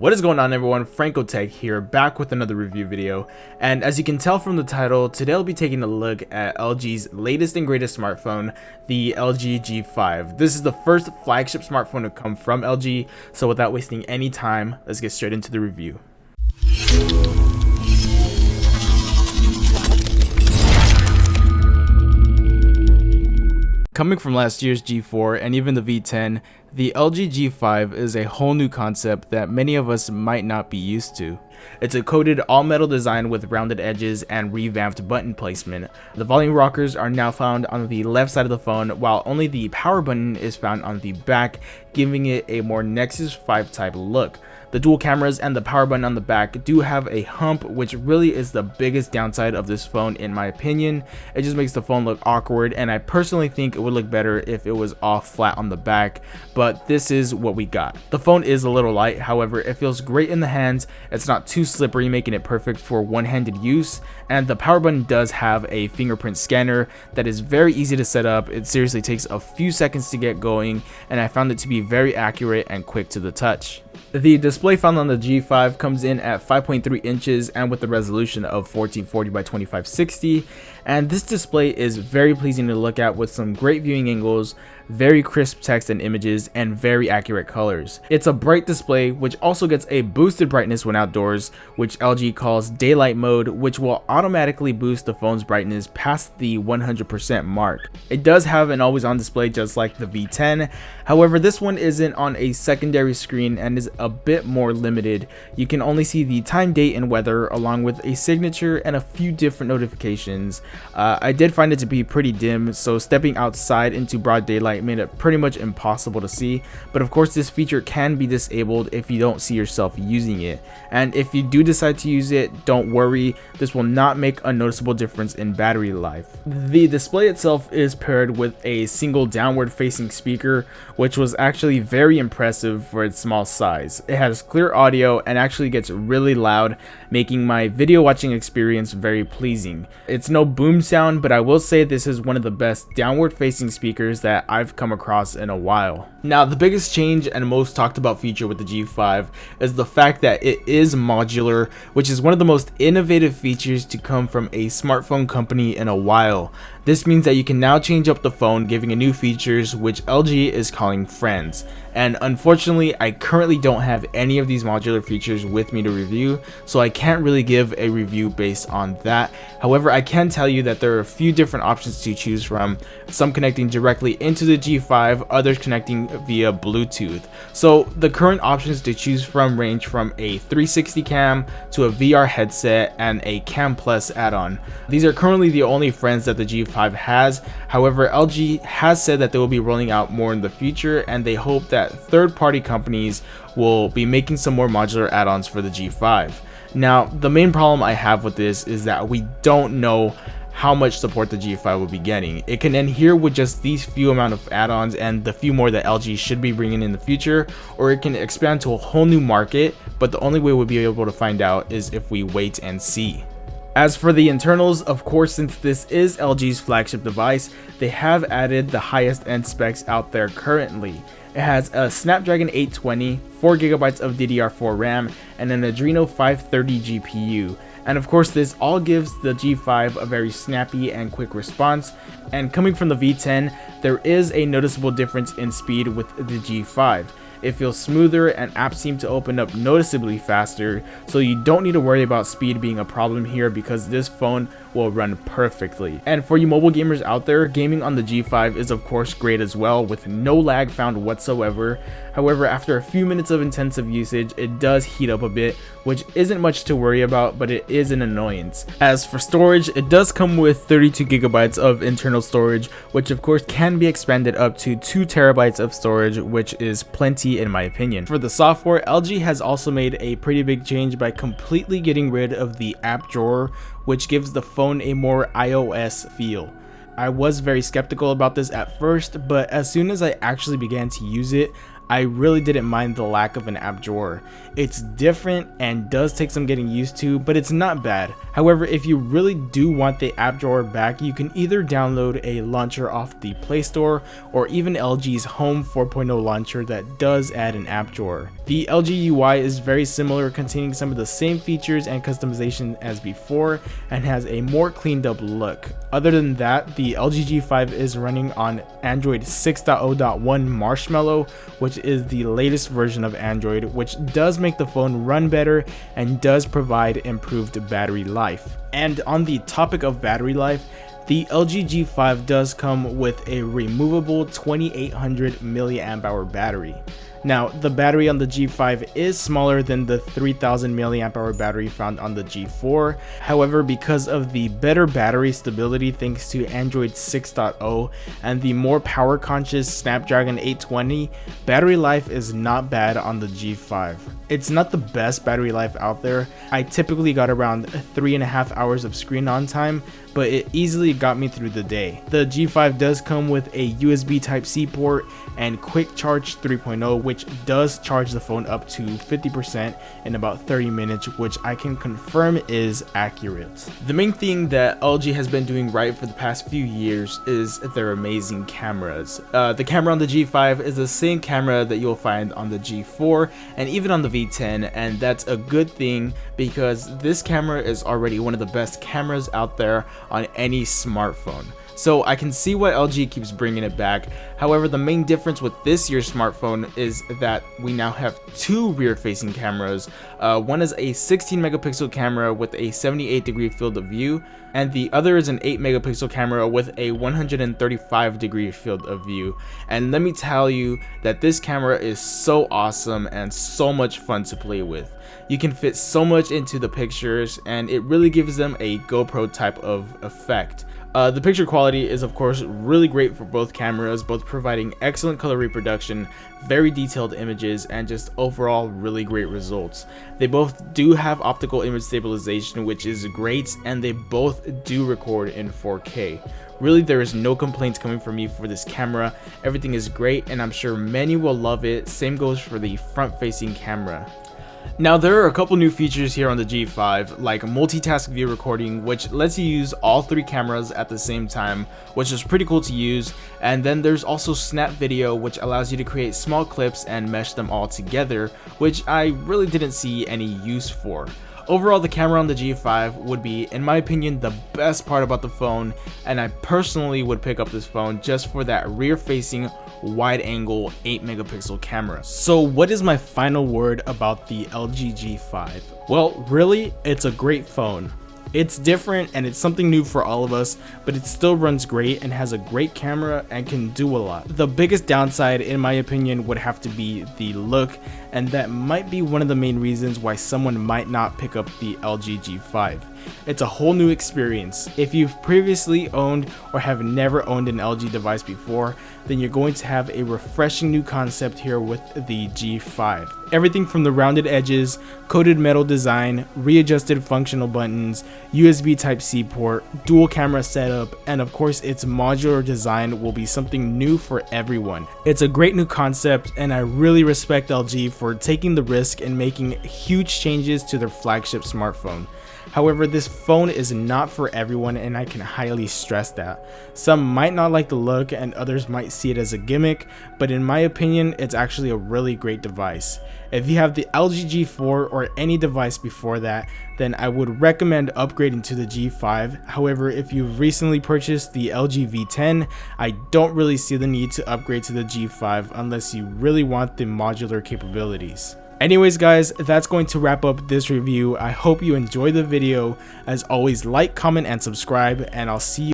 What is going on, everyone? FrancoTech here, back with another review video. And as you can tell from the title, today I'll be taking a look at LG's latest and greatest smartphone, the LG G5. This is the first flagship smartphone to come from LG, so without wasting any time, let's get straight into the review. Coming from last year's G4 and even the V10, the LG G5 is a whole new concept that many of us might not be used to. It's a coated all-metal design with rounded edges and revamped button placement. The volume rockers are now found on the left side of the phone, while only the power button is found on the back, giving it a more Nexus 5 type look. The dual cameras and the power button on the back do have a hump, which really is the biggest downside of this phone in my opinion. It just makes the phone look awkward, and I personally think it would look better if it was all flat on the back, but this is what we got. The phone is a little light, however it feels great in the hands. It's not too slippery, making it perfect for one-handed use, and the power button does have a fingerprint scanner that is very easy to set up. It seriously takes a few seconds to get going, and I found it to be very accurate and quick to the touch. The display found on the G5 comes in at 5.3 inches and with a resolution of 1440 by 2560, and this display is very pleasing to look at with some great viewing angles, very crisp text and images, and very accurate colors. It's a bright display which also gets a boosted brightness when outdoors, which LG calls daylight mode, which will automatically boost the phone's brightness past the 100% mark. It does have an always on display just like the V10, however this one isn't on a secondary screen and is a bit more limited. You can only see the time, date, and weather along with a signature and a few different notifications. I did find it to be pretty dim, so stepping outside into broad daylight made it pretty much impossible to see, but of course this feature can be disabled if you don't see yourself using it, and if you do decide to use it, don't worry, this will not make a noticeable difference in battery life. The display itself is paired with a single downward facing speaker, which was actually very impressive for its small size. It has clear audio and actually gets really loud, making my video watching experience very pleasing. It's no boom sound, but I will say this is one of the best downward facing speakers that I've come across in a while. Now, the biggest change and most talked about feature with the G5 is the fact that it is modular, which is one of the most innovative features to come from a smartphone company in a while. This means that you can now change up the phone, giving it new features which LG is calling friends. And unfortunately, I currently don't have any of these modular features with me to review, so I can't really give a review based on that. However, I can tell you that there are a few different options to choose from, some connecting directly into the G5, others connecting via Bluetooth. So the current options to choose from range from a 360 cam to a VR headset and a Cam Plus add-on. These are currently the only friends that the G5 has. However, LG has said that they will be rolling out more in the future, and they hope that third-party companies will be making some more modular add-ons for the G5. Now, the main problem I have with this is that we don't know how much support the G5 will be getting. It can end here with just these few amount of add-ons and the few more that LG should be bringing in the future, or it can expand to a whole new market, but the only way we'll be able to find out is if we wait and see. As for the internals, of course, since this is LG's flagship device, they have added the highest end specs out there currently. It has a Snapdragon 820, 4GB of DDR4 RAM, and an Adreno 530 GPU. And of course, this all gives the G5 a very snappy and quick response. And coming from the V10, there is a noticeable difference in speed with the G5. It feels smoother and apps seem to open up noticeably faster, so you don't need to worry about speed being a problem here because this phone will run perfectly. And for you mobile gamers out there, gaming on the G5 is of course great as well, with no lag found whatsoever. However, after a few minutes of intensive usage, it does heat up a bit, which isn't much to worry about, but it is an annoyance. As for storage, it does come with 32GB of internal storage, which of course can be expanded up to 2TB of storage, which is plenty in my opinion. For the software, LG has also made a pretty big change by completely getting rid of the app drawer, which gives the phone a more iOS feel. I was very skeptical about this at first, but as soon as I actually began to use it, I really didn't mind the lack of an app drawer. It's different and does take some getting used to, but it's not bad. However, if you really do want the app drawer back, you can either download a launcher off the Play Store or even LG's Home 4.0 launcher that does add an app drawer. The LG UI is very similar, containing some of the same features and customization as before, and has a more cleaned up look. Other than that, the LG G5 is running on Android 6.0.1 Marshmallow, which is the latest version of Android, which does make the phone run better and does provide improved battery life. And on the topic of battery life, the LG G5 does come with a removable 2800 mAh battery. Now, the battery on the G5 is smaller than the 3000 mAh battery found on the G4. However, because of the better battery stability thanks to Android 6.0 and the more power conscious Snapdragon 820, battery life is not bad on the G5. It's not the best battery life out there. I typically got around 3.5 hours of screen on time, but it easily got me through the day. The G5 does come with a USB Type-C port and Quick Charge 3.0, which does charge the phone up to 50% in about 30 minutes, which I can confirm is accurate. The main thing that LG has been doing right for the past few years is their amazing cameras. The camera on the G5 is the same camera that you'll find on the G4 and even on the V10, and that's a good thing because this camera is already one of the best cameras out there on any smartphone. So I can see why LG keeps bringing it back. However, the main difference with this year's smartphone is that we now have two rear-facing cameras. One is a 16 megapixel camera with a 78-degree field of view, and the other is an 8 megapixel camera with a 135-degree field of view. And let me tell you that this camera is so awesome and so much fun to play with. You can fit so much into the pictures, and it really gives them a GoPro type of effect. The picture quality is of course really great for both cameras, both providing excellent color reproduction, very detailed images, and just overall really great results. They both do have optical image stabilization, which is great, and they both do record in 4K. Really, there is no complaints coming from me for this camera. Everything is great, and I'm sure many will love it. Same goes for the front-facing camera. Now, there are a couple new features here on the G5, like multitask view recording, which lets you use all three cameras at the same time, which is pretty cool to use. And then there's also snap video, which allows you to create small clips and mesh them all together, which I really didn't see any use for. Overall, the camera on the G5 would be, in my opinion, the best part about the phone, and I personally would pick up this phone just for that rear-facing wide-angle 8 megapixel camera. So what is my final word about the LG G5? Well, really, it's a great phone. It's different and it's something new for all of us, but it still runs great and has a great camera and can do a lot. The biggest downside, in my opinion, would have to be the look, and that might be one of the main reasons why someone might not pick up the LG G5. It's a whole new experience. If you've previously owned or have never owned an LG device before, then you're going to have a refreshing new concept here with the G5. Everything from the rounded edges, coated metal design, readjusted functional buttons, USB Type-C port, dual camera setup, and of course its modular design will be something new for everyone. It's a great new concept, and I really respect LG for taking the risk and making huge changes to their flagship smartphone. However, this phone is not for everyone, and I can highly stress that. Some might not like the look and others might see it as a gimmick, but in my opinion, it's actually a really great device. If you have the LG G4 or any device before that, then I would recommend upgrading to the G5. However, if you've recently purchased the LG V10, I don't really see the need to upgrade to the G5 unless you really want the modular capabilities. Anyways guys, that's going to wrap up this review. I hope you enjoyed the video. As always, like, comment, and subscribe, and I'll see you